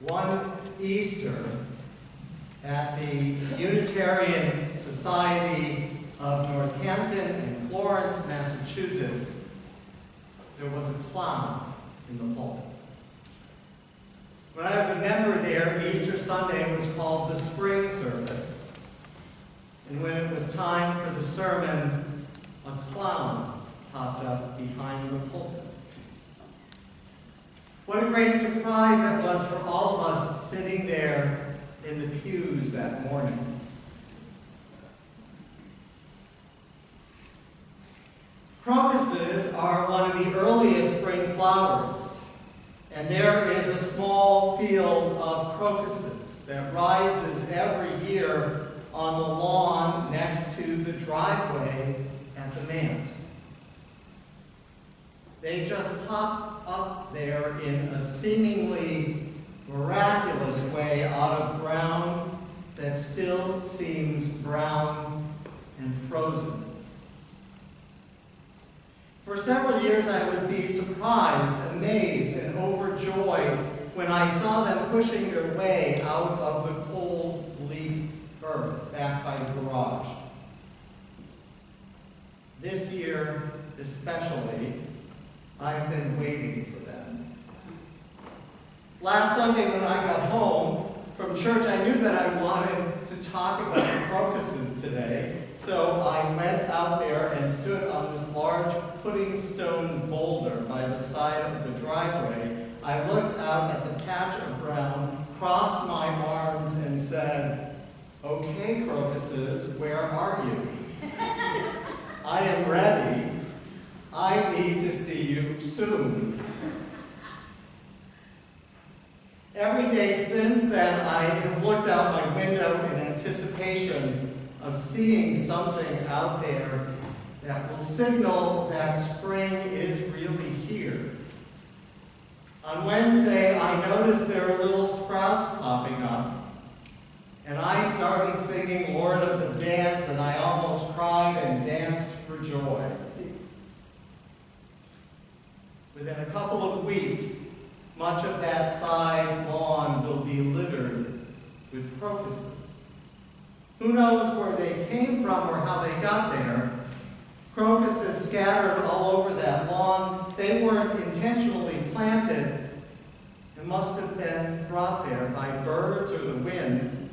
One Easter at the Unitarian Society of Northampton in Florence, Massachusetts, there was a clown in the pulpit. When I was a member there, Easter Sunday was called the spring service. And when it was time for the sermon, a clown popped up behind the pulpit. What a great surprise it was for all of us sitting there in the pews that morning. Crocuses are one of the earliest spring flowers, and there is a small field of crocuses that rises every year on the lawn next to the driveway at the manse. They just pop up there in a seemingly miraculous way out of ground that still seems brown and frozen. For several years I would be surprised, amazed, and overjoyed when I saw them pushing their way out of the cold, bleak earth back by the garage. This year, especially, I've been waiting for them. Last Sunday when I got home from church, I knew that I wanted to talk about the crocuses today, so I went out there and stood on this large pudding stone boulder by the side of the driveway. I looked out at the patch of brown, crossed my arms, and said, "Okay, crocuses, where are you? I am ready. I need to see you soon." Every day since then, I have looked out my window in anticipation of seeing something out there that will signal that spring is really here. On Wednesday, I noticed there are little sprouts popping up, and I started singing Lord of the Dance, and I almost cried and danced for joy. Within a couple of weeks, much of that side lawn will be littered with crocuses. Who knows where they came from or how they got there? Crocuses scattered all over that lawn. They weren't intentionally planted. It must have been brought there by birds or the wind.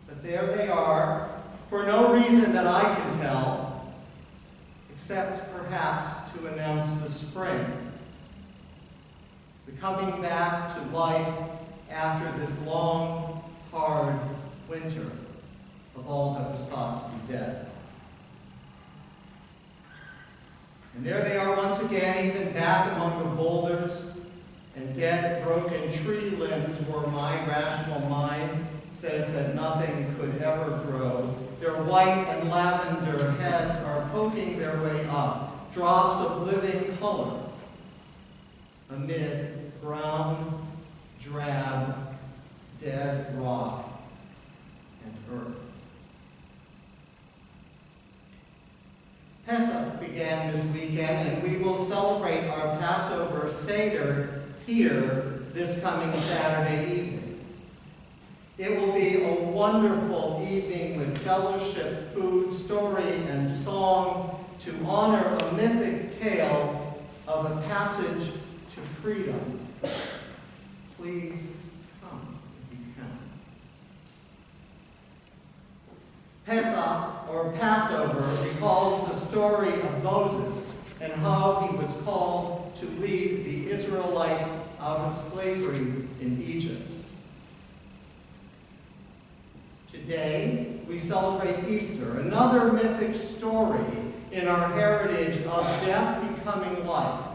But there they are, for no reason that I can tell, except perhaps to announce the spring, the coming back to life after this long, hard winter of all that was thought to be dead. And there they are once again, even back among the boulders and dead, broken tree limbs where my rational mind says that nothing could ever grow. Their white and lavender heads are poking their way up, drops of living color amid brown, drab, dead rock and earth. Pesach began this weekend, and we will celebrate our Passover Seder here this coming Saturday evening. It will be a wonderful evening with fellowship, food, story, and song to honor a mythic tale of a passage to freedom. Please come if you can. Pesach, or Passover, recalls the story of Moses and how he was called to lead the Israelites out of slavery in Egypt. Today, we celebrate Easter, another mythic story in our heritage of death becoming life.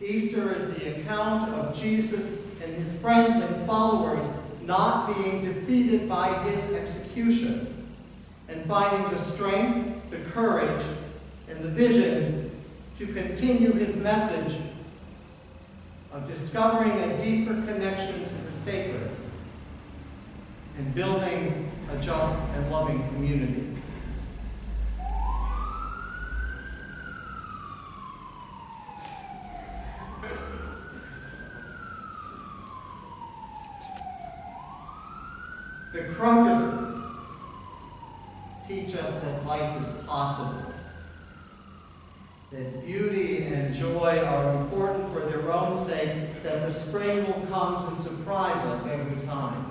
Easter is the account of Jesus and his friends and followers not being defeated by his execution and finding the strength, the courage, and the vision to continue his message of discovering a deeper connection to the sacred and building a just and loving community. The crocuses teach us that life is possible, that beauty and joy are important for their own sake, that the spring will come to surprise us every time.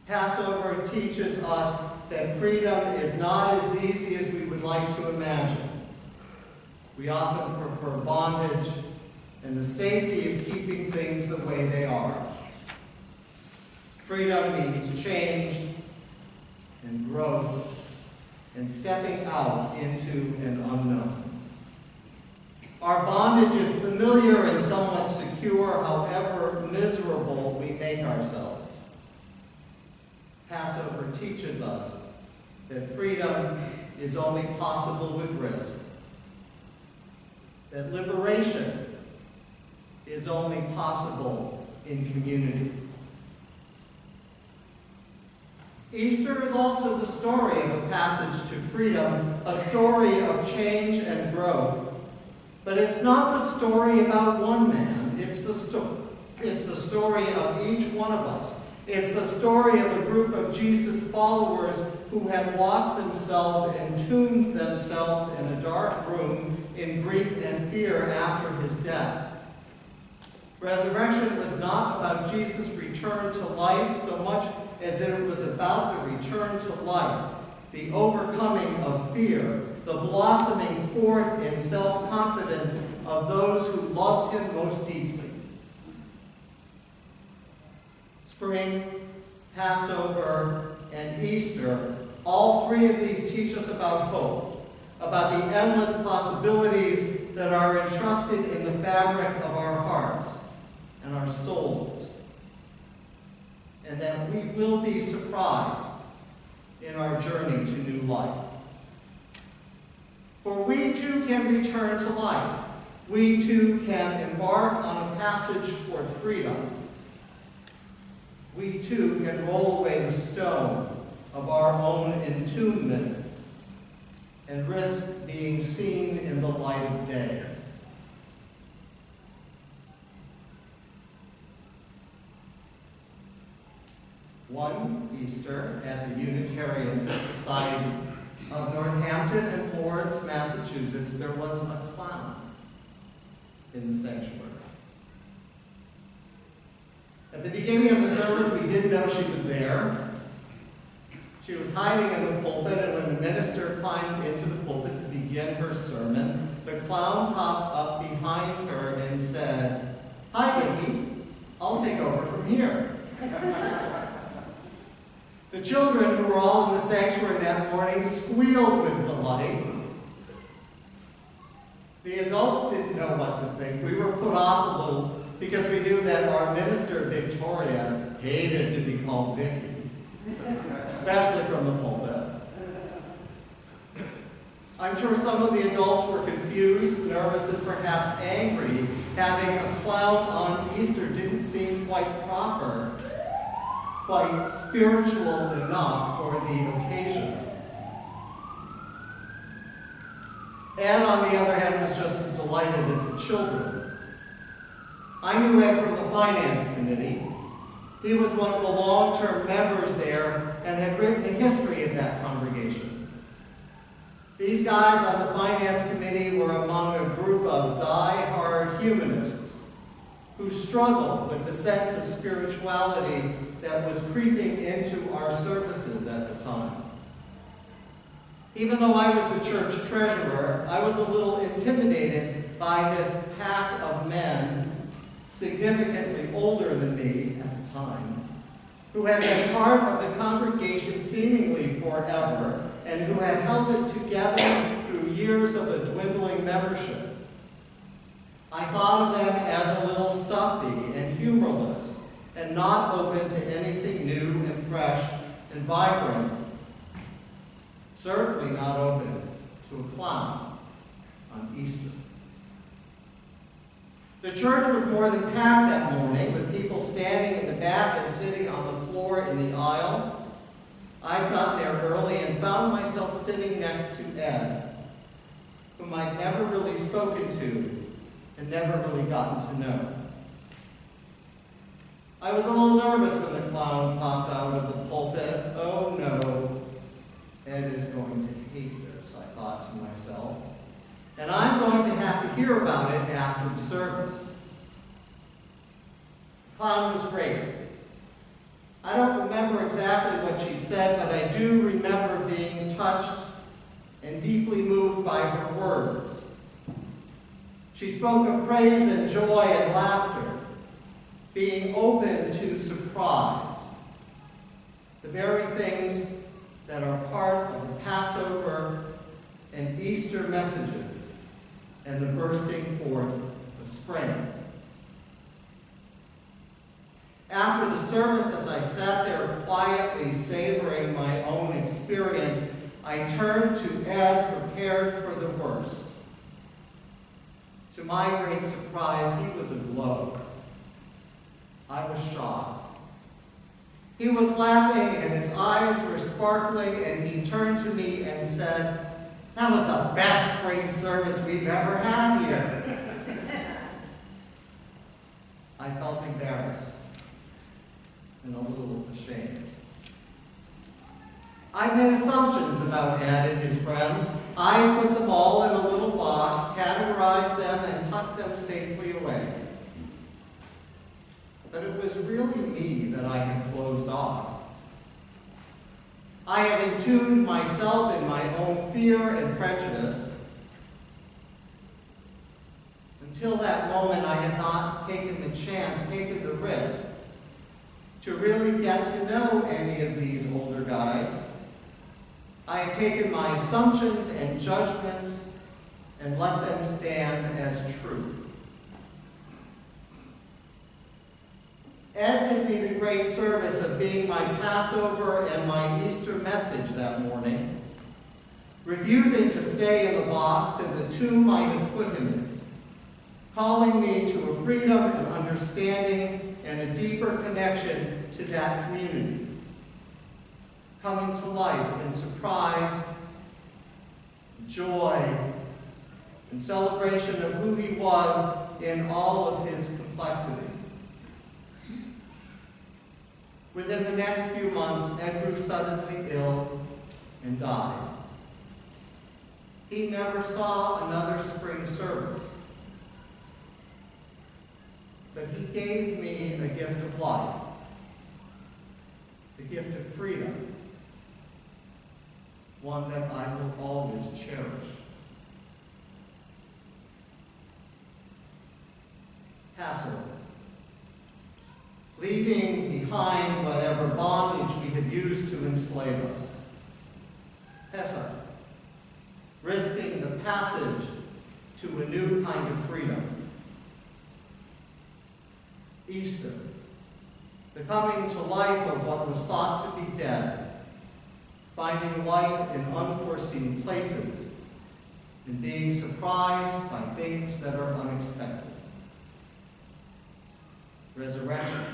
Passover teaches us that freedom is not as easy as we would like to imagine. We often prefer bondage and the safety of keeping things the way they are. Freedom means change and growth and stepping out into an unknown. Our bondage is familiar and somewhat secure, however miserable we make ourselves. Passover teaches us that freedom is only possible with risk, that liberation is only possible in community. Easter is also the story of a passage to freedom, a story of change and growth. But it's not the story about one man. It's the story of each one of us. It's the story of a group of Jesus followers who had locked themselves, entombed themselves in a dark room in grief and fear after his death. Resurrection was not about Jesus' return to life so much as it was about the return to life, the overcoming of fear, the blossoming forth in self-confidence of those who loved him most deeply. Spring, Passover, and Easter, all three of these teach us about hope, about the endless possibilities that are entrusted in the fabric of our hearts and our souls, and that we will be surprised in our journey to new life. For we too can return to life. We too can embark on a passage toward freedom. We too can roll away the stone of our own entombment and risk being seen in the light of day. One Easter at the Unitarian Society of Northampton and Florence, Massachusetts, there was a clown in the sanctuary. At the beginning of the service, we didn't know she was there. She was hiding in the pulpit, and when the minister climbed into the pulpit to begin her sermon, the clown popped up behind her and said, "Hi, Vicki, I'll take over from here." The children who were all in the sanctuary that morning squealed with delight. The adults didn't know what to think. We were put off a little because we knew that our minister, Victoria, hated to be called Vicky, especially from the pulpit. I'm sure some of the adults were confused, nervous, and perhaps angry. Having a clown on Easter didn't seem quite proper, quite spiritual enough for the occasion. Ed, on the other hand, was just as delighted as the children. I knew Ed from the finance committee. He was one of the long-term members there and had written a history of that congregation. These guys on the finance committee were among a group of die-hard humanists who struggled with the sense of spirituality that was creeping into our services at the time. Even though I was the church treasurer, I was a little intimidated by this pack of men, significantly older than me at the time, who had been part of the congregation seemingly forever and who had held it together through years of a dwindling membership. I thought of them as a little stuffy and humorless and not open to anything new and fresh and vibrant. Certainly not open to a clown on Easter. The church was more than packed that morning, with people standing in the back and sitting on the floor in the aisle. I got there early and found myself sitting next to Ed, whom I'd never really spoken to and never really gotten to know. I was a little nervous when the clown popped out of the pulpit. Oh no, Ed is going to hate this, I thought to myself. And I'm going to have to hear about it after the service. The clown was great. I don't remember exactly what she said, but I do remember being touched and deeply moved by her words. She spoke of praise and joy and laughter, being open to surprise, the very things that are part of the Passover and Easter messages and the bursting forth of spring. After the service, as I sat there quietly savoring my own experience, I turned to Ed, prepared for the worst. To my great surprise, he was aglow. I was shocked. He was laughing and his eyes were sparkling, and he turned to me and said, "That was the best spring service we've ever had here." I felt embarrassed and a little ashamed. I made assumptions about Ed and his friends. I put them all in a little box, categorized them, and tucked them safely away. But it was really me that I had closed off. I had entombed myself in my own fear and prejudice. Until that moment, I had not taken the chance, taken the risk, to really get to know any of these older guys. I had taken my assumptions and judgments and let them stand as truth. Ed did me the great service of being my Passover and my Easter message that morning, refusing to stay in the box in the tomb I had put him in, calling me to a freedom and understanding and a deeper connection to that community, coming to life in surprise, joy, and celebration of who he was in all of his complexity. Within the next few months, Ed grew suddenly ill and died. He never saw another spring service, but he gave me a gift of life, the gift of freedom, one that I will always cherish. Passover. Leaving behind whatever bondage we have used to enslave us. Pesach. Risking the passage to a new kind of freedom. Easter. The coming to life of what was thought to be dead. Finding life in unforeseen places, and being surprised by things that are unexpected. Resurrection.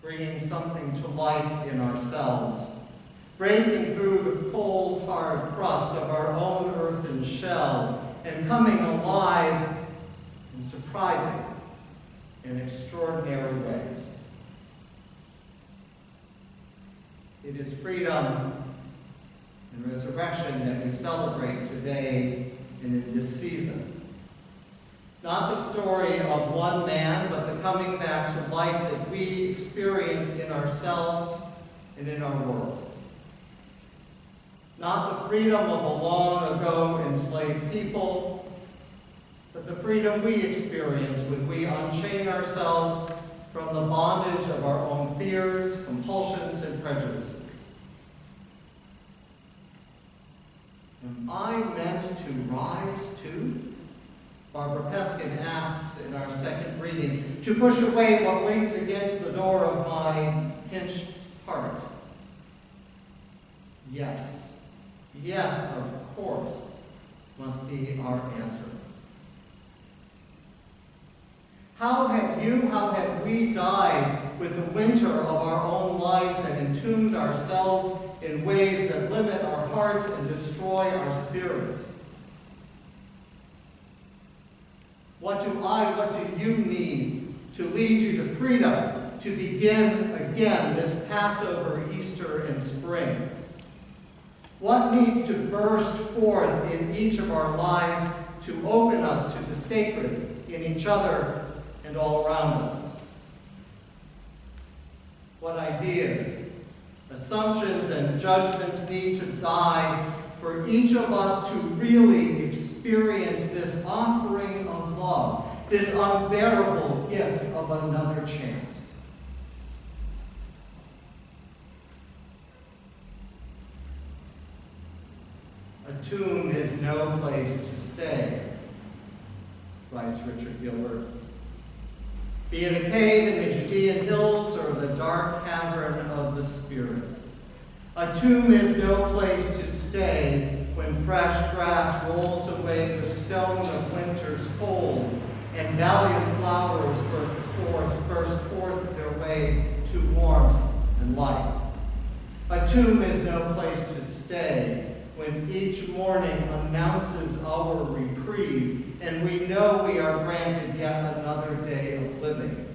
Bringing something to life in ourselves, breaking through the cold, hard crust of our own earthen shell, and coming alive in surprising and extraordinary ways. It is freedom and resurrection that we celebrate today and in this season. Not the story of one man, but the coming back to life that we experience in ourselves and in our world. Not the freedom of a long ago enslaved people, but the freedom we experience when we unchain ourselves from the bondage of our own fears, compulsions, and prejudices. Am I meant to rise too? Barbara Peskin asks in our second reading, to push away what leans against the door of my pinched heart. Yes, yes, of course, must be our answer. How have we died with the winter of our own lives and entombed ourselves in ways that limit our hearts and destroy our spirits? What do you need to lead you to freedom, to begin again this Passover, Easter, and spring? What needs to burst forth in each of our lives to open us to the sacred in each other and all around us? What ideas, assumptions, and judgments need to die for each of us to really experience this offering of love, this unbearable gift of another chance? A tomb is no place to stay, writes Richard Gilbert. Be it a cave in the Judean hills or the dark cavern of the Spirit. A tomb is no place to stay when fresh grass rolls away the stone of winter's cold and valiant flowers burst forth their way to warmth and light. A tomb is no place to stay when each morning announces our reprieve and we know we are granted yet another day of living.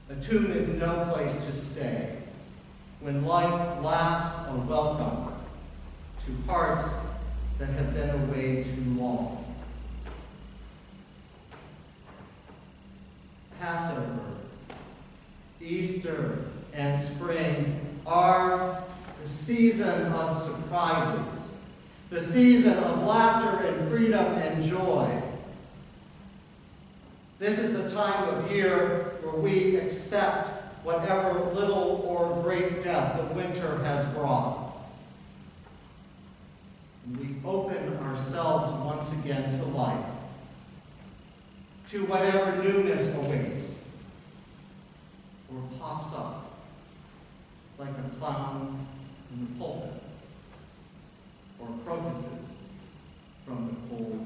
A tomb is no place to stay when life laughs a welcome to hearts that have been away too long. Passover, Easter, and spring are the season of surprises, the season of laughter and freedom and joy. This is the time of year where we accept whatever little or great death the winter has brought. And we open ourselves once again to life, to whatever newness awaits or pops up like a clown in the pulpit or crocuses from the cold